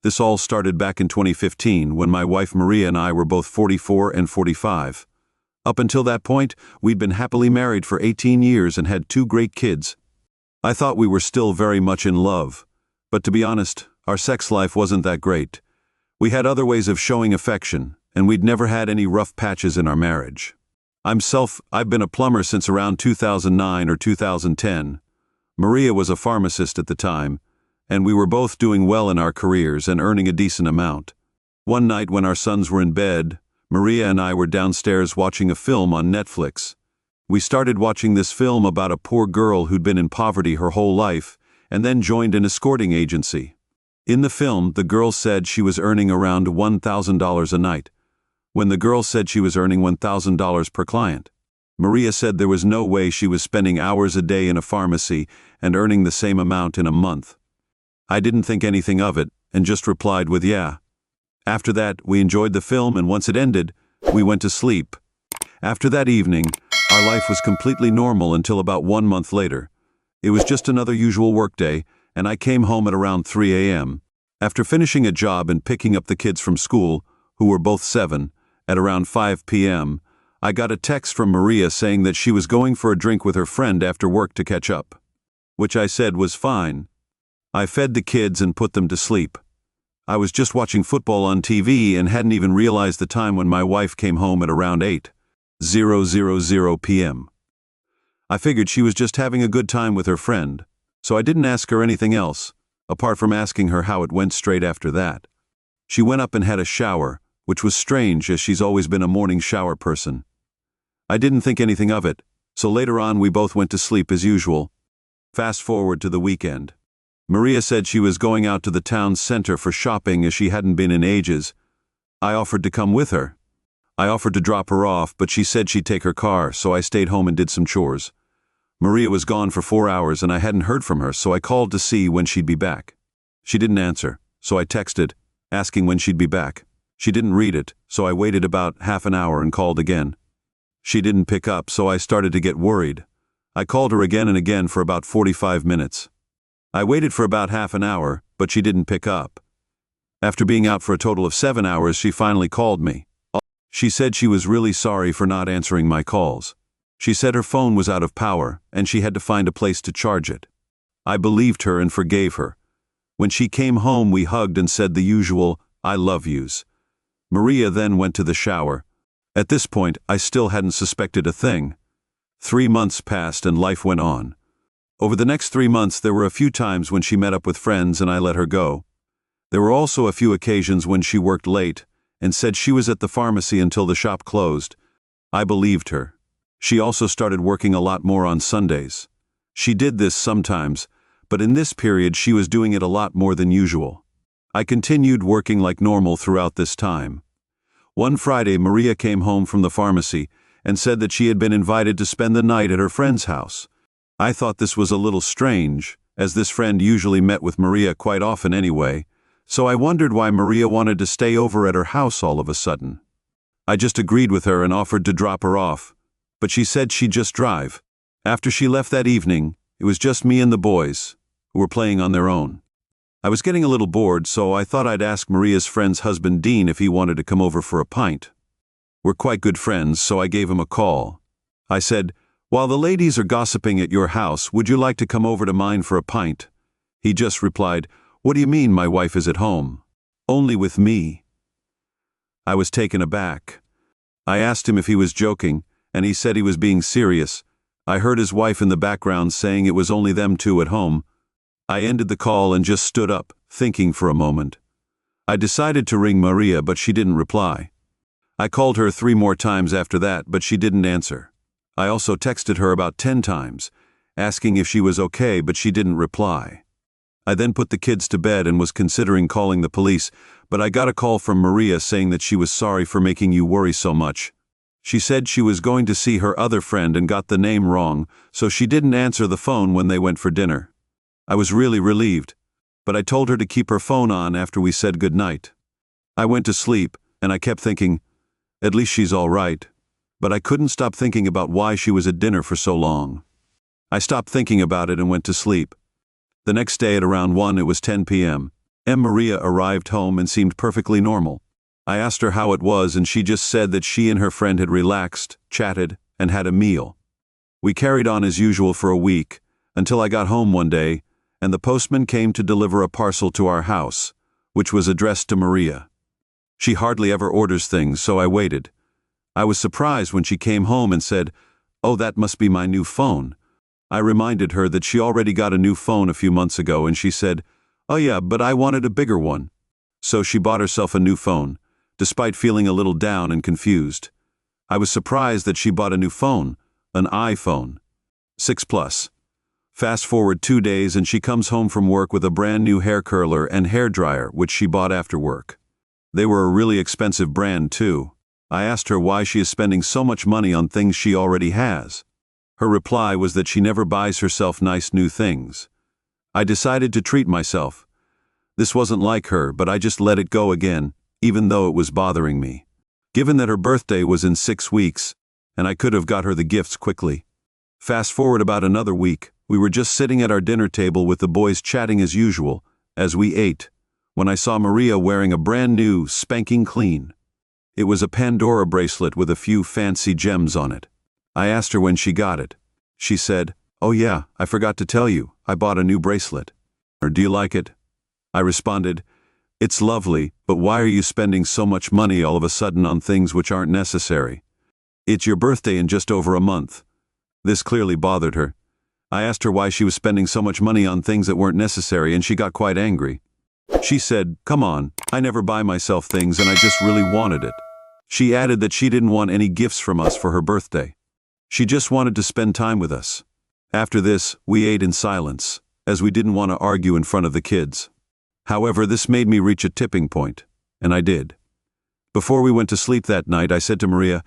This all started back in 2015 when my wife Maria and I were both 44 and 45. Up until that point, we'd been happily married for 18 years and had 2 great kids. I thought we were still very much in love, but to be honest, our sex life wasn't that great. We had other ways of showing affection, and we'd never had any rough patches in our marriage. I've been a plumber since around 2009 or 2010. Maria was a pharmacist at the time, and we were both doing well in our careers and earning a decent amount. One night when our sons were in bed, Maria and I were downstairs watching a film on Netflix. We started watching this film about a poor girl who'd been in poverty her whole life and then joined an escorting agency. In the film, the girl said she was earning around $1,000 a night, when the girl said she was earning $1,000 per client. Maria said there was no way she was spending hours a day in a pharmacy and earning the same amount in a month. I didn't think anything of it and just replied with yeah. After that, we enjoyed the film, and once it ended, we went to sleep. After that evening, our life was completely normal until about 1 month later. It was just another usual workday, and I came home at around 3 a.m. After finishing a job and picking up the kids from school, who were both 7, at around 5 p.m., I got a text from Maria saying that she was going for a drink with her friend after work to catch up, which I said was fine. I fed the kids and put them to sleep. I was just watching football on TV and hadn't even realized the time when my wife came home at around 8:00 p.m. I figured she was just having a good time with her friend, so I didn't ask her anything else, apart from asking her how it went straight after that. She went up and had a shower, which was strange as she's always been a morning shower person. I didn't think anything of it, so later on we both went to sleep as usual. Fast forward to the weekend. Maria said she was going out to the town center for shopping as she hadn't been in ages. I offered to come with her. I offered to drop her off, but she said she'd take her car, so I stayed home and did some chores. Maria was gone for 4 hours and I hadn't heard from her, so I called to see when she'd be back. She didn't answer, so I texted, asking when she'd be back. She didn't read it, so I waited about half an hour and called again. She didn't pick up, so I started to get worried. I called her again and again for about 45 minutes. I waited for about half an hour, but she didn't pick up. After being out for a total of 7 hours, she finally called me. She said she was really sorry for not answering my calls. She said her phone was out of power, and she had to find a place to charge it. I believed her and forgave her. When she came home, we hugged and said the usual, "I love yous." Maria then went to the shower. At this point, I still hadn't suspected a thing. 3 months passed and life went on. Over the next 3 months, there were a few times when she met up with friends and I let her go. There were also a few occasions when she worked late and said she was at the pharmacy until the shop closed. I believed her. She also started working a lot more on Sundays. She did this sometimes, but in this period she was doing it a lot more than usual. I continued working like normal throughout this time. One Friday, Maria came home from the pharmacy and said that she had been invited to spend the night at her friend's house. I thought this was a little strange, as this friend usually met with Maria quite often anyway, so I wondered why Maria wanted to stay over at her house all of a sudden. I just agreed with her and offered to drop her off, but she said she'd just drive. After she left that evening, it was just me and the boys, who were playing on their own. I was getting a little bored, so I thought I'd ask Maria's friend's husband Dean if he wanted to come over for a pint. We're quite good friends, so I gave him a call. I said, "While the ladies are gossiping at your house, would you like to come over to mine for a pint?" He just replied, "What do you mean my wife is at home? Only with me." I was taken aback. I asked him if he was joking, and he said he was being serious. I heard his wife in the background saying it was only them two at home. I ended the call and just stood up, thinking for a moment. I decided to ring Maria, but she didn't reply. I called her 3 more times after that, but she didn't answer. I also texted her about 10 times, asking if she was okay, but she didn't reply. I then put the kids to bed and was considering calling the police, but I got a call from Maria saying that she was sorry for making you worry so much. She said she was going to see her other friend and got the name wrong, so she didn't answer the phone when they went for dinner. I was really relieved, but I told her to keep her phone on after we said goodnight. I went to sleep, and I kept thinking, at least she's all right. But I couldn't stop thinking about why she was at dinner for so long. I stopped thinking about it and went to sleep. The next day at around 1, it was 10 p.m. Maria arrived home and seemed perfectly normal. I asked her how it was, and she just said that she and her friend had relaxed, chatted, and had a meal. We carried on as usual for a week, until I got home one day, and the postman came to deliver a parcel to our house, which was addressed to Maria. She hardly ever orders things, so I waited. I was surprised when she came home and said, "Oh, that must be my new phone." I reminded her that she already got a new phone a few months ago, and she said, "Oh yeah, but I wanted a bigger one." So she bought herself a new phone, despite feeling a little down and confused. I was surprised that she bought a new phone, an iPhone 6 Plus. Fast forward 2 days and she comes home from work with a brand new hair curler and hair dryer, which she bought after work. They were a really expensive brand too. I asked her why she is spending so much money on things she already has. Her reply was that she never buys herself nice new things. I decided to treat myself. This wasn't like her, but I just let it go again, even though it was bothering me. Given that her birthday was in 6 weeks, and I could have got her the gifts quickly. Fast forward about another week, we were just sitting at our dinner table with the boys chatting as usual, as we ate, when I saw Maria wearing a brand new, spanking clean. It was a Pandora bracelet with a few fancy gems on it. I asked her when she got it. She said, "Oh yeah, I forgot to tell you, I bought a new bracelet." Or, "Do you like it?" I responded, "It's lovely, but why are you spending so much money all of a sudden on things which aren't necessary? It's your birthday in just over a month." This clearly bothered her. I asked her why she was spending so much money on things that weren't necessary, and she got quite angry. She said, "Come on, I never buy myself things and I just really wanted it." She added that she didn't want any gifts from us for her birthday. She just wanted to spend time with us. After this, we ate in silence, as we didn't want to argue in front of the kids. However, this made me reach a tipping point, and I did. Before we went to sleep that night, I said to Maria,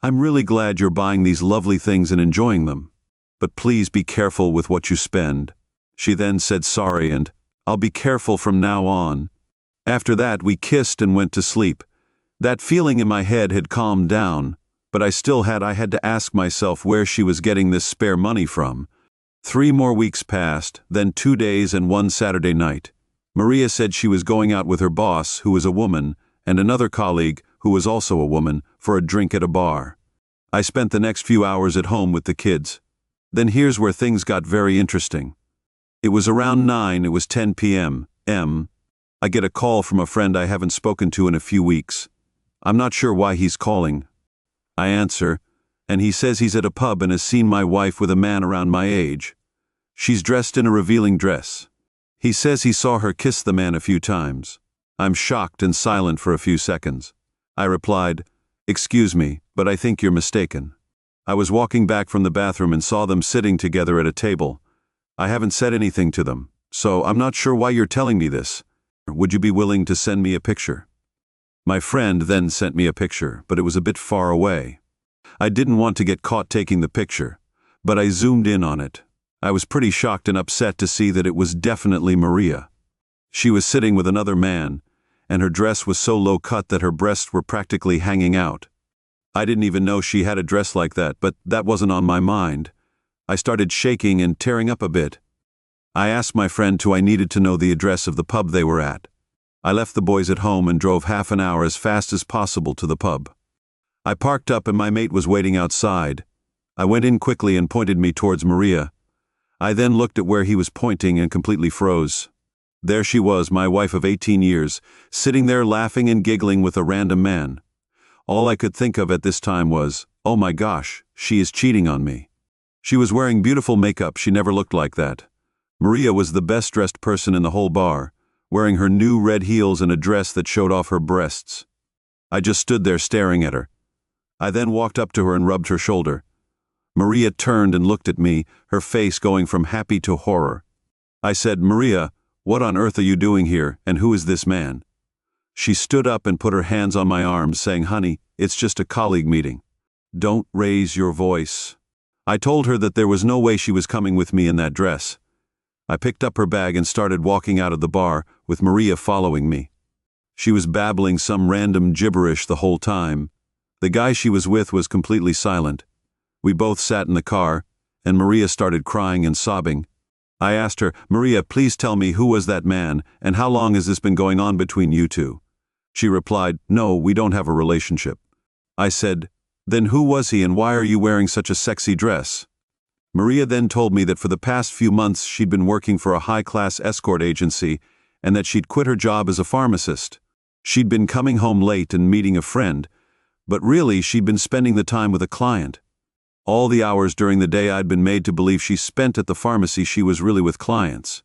"I'm really glad you're buying these lovely things and enjoying them, but please be careful with what you spend." She then said sorry and, "I'll be careful from now on." After that, we kissed and went to sleep. That feeling in my head had calmed down, but I had to ask myself where she was getting this spare money from. 3 more weeks passed, then 2 days and 1 Saturday night. Maria said she was going out with her boss, who was a woman, and another colleague, who was also a woman, for a drink at a bar. I spent the next few hours at home with the kids. Then here's where things got very interesting. It was around 9, it was 10 p.m. I get a call from a friend I haven't spoken to in a few weeks. I'm not sure why he's calling. I answer, and he says he's at a pub and has seen my wife with a man around my age. She's dressed in a revealing dress. He says he saw her kiss the man a few times. I'm shocked and silent for a few seconds. I replied, "Excuse me, but I think you're mistaken." I was walking back from the bathroom and saw them sitting together at a table. I haven't said anything to them, so I'm not sure why you're telling me this. Would you be willing to send me a picture? My friend then sent me a picture, but it was a bit far away. I didn't want to get caught taking the picture, but I zoomed in on it. I was pretty shocked and upset to see that it was definitely Maria. She was sitting with another man, and her dress was so low cut that her breasts were practically hanging out. I didn't even know she had a dress like that, but that wasn't on my mind. I started shaking and tearing up a bit. I asked my friend who I needed to know the address of the pub they were at. I left the boys at home and drove half an hour as fast as possible to the pub. I parked up and my mate was waiting outside. I went in quickly and pointed me towards Maria. I then looked at where he was pointing and completely froze. There she was, my wife of 18 years, sitting there laughing and giggling with a random man. All I could think of at this time was, oh my gosh, she is cheating on me. She was wearing beautiful makeup, she never looked like that. Maria was the best dressed person in the whole bar, wearing her new red heels and a dress that showed off her breasts. I just stood there staring at her. I then walked up to her and rubbed her shoulder. Maria turned and looked at me, her face going from happy to horror. I said, "Maria, what on earth are you doing here, and who is this man?" She stood up and put her hands on my arms, saying, "Honey, it's just a colleague meeting. Don't raise your voice." I told her that there was no way she was coming with me in that dress. I picked up her bag and started walking out of the bar, with Maria following me. She was babbling some random gibberish the whole time. The guy she was with was completely silent. We both sat in the car, and Maria started crying and sobbing. I asked her, "Maria, please tell me who was that man, and how long has this been going on between you two?" She replied, "No, we don't have a relationship." I said, "Then who was he and why are you wearing such a sexy dress?" Maria then told me that for the past few months she'd been working for a high-class escort agency and that she'd quit her job as a pharmacist. She'd been coming home late and meeting a friend, but really she'd been spending the time with a client. All the hours during the day I'd been made to believe she spent at the pharmacy she was really with clients.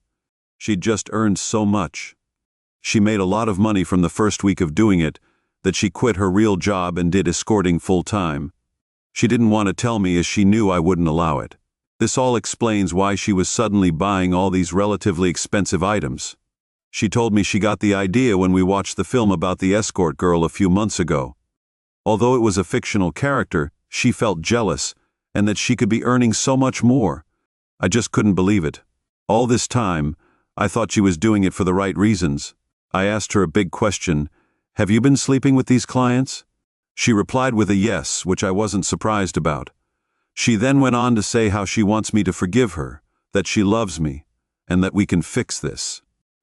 She'd just earned so much. She made a lot of money from the first week of doing it that she quit her real job and did escorting full-time. She didn't want to tell me as she knew I wouldn't allow it. This all explains why she was suddenly buying all these relatively expensive items. She told me she got the idea when we watched the film about the escort girl a few months ago. Although it was a fictional character, she felt jealous and that she could be earning so much more. I just couldn't believe it. All this time, I thought she was doing it for the right reasons. I asked her a big question, "Have you been sleeping with these clients?" She replied with a yes, which I wasn't surprised about. She then went on to say how she wants me to forgive her, that she loves me, and that we can fix this.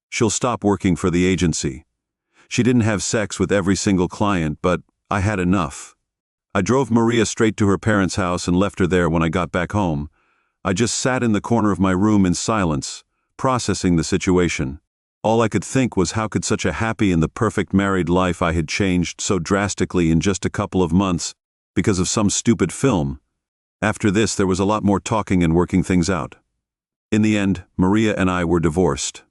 She'll stop working for the agency. She didn't have sex with every single client, but I had enough. I drove Maria straight to her parents' house and left her there when I got back home. I just sat in the corner of my room in silence, processing the situation. All I could think was how could such a happy and the perfect married life I had changed so drastically in just a couple of months because of some stupid film. After this, there was a lot more talking and working things out. In the end, Maria and I were divorced.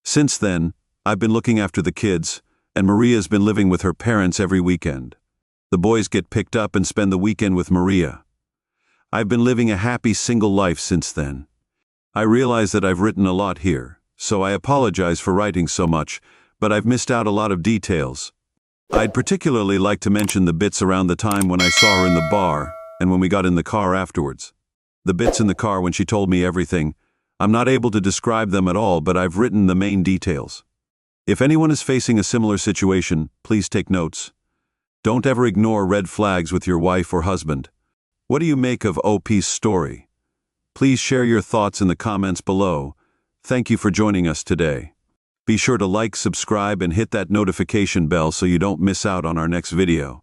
Since then, I've been looking after the kids, and Maria's been living with her parents every weekend. The boys get picked up and spend the weekend with Maria. I've been living a happy single life since then. I realize that I've written a lot here, so I apologize for writing so much, but I've missed out a lot of details. I'd particularly like to mention the bits around the time when I saw her in the bar and when we got in the car afterwards. The bits in the car when she told me everything. I'm not able to describe them at all, but I've written the main details. If anyone is facing a similar situation, please take notes. Don't ever ignore red flags with your wife or husband. What do you make of OP's story? Please share your thoughts in the comments below. Thank you for joining us today. Be sure to like, subscribe, and hit that notification bell so you don't miss out on our next video.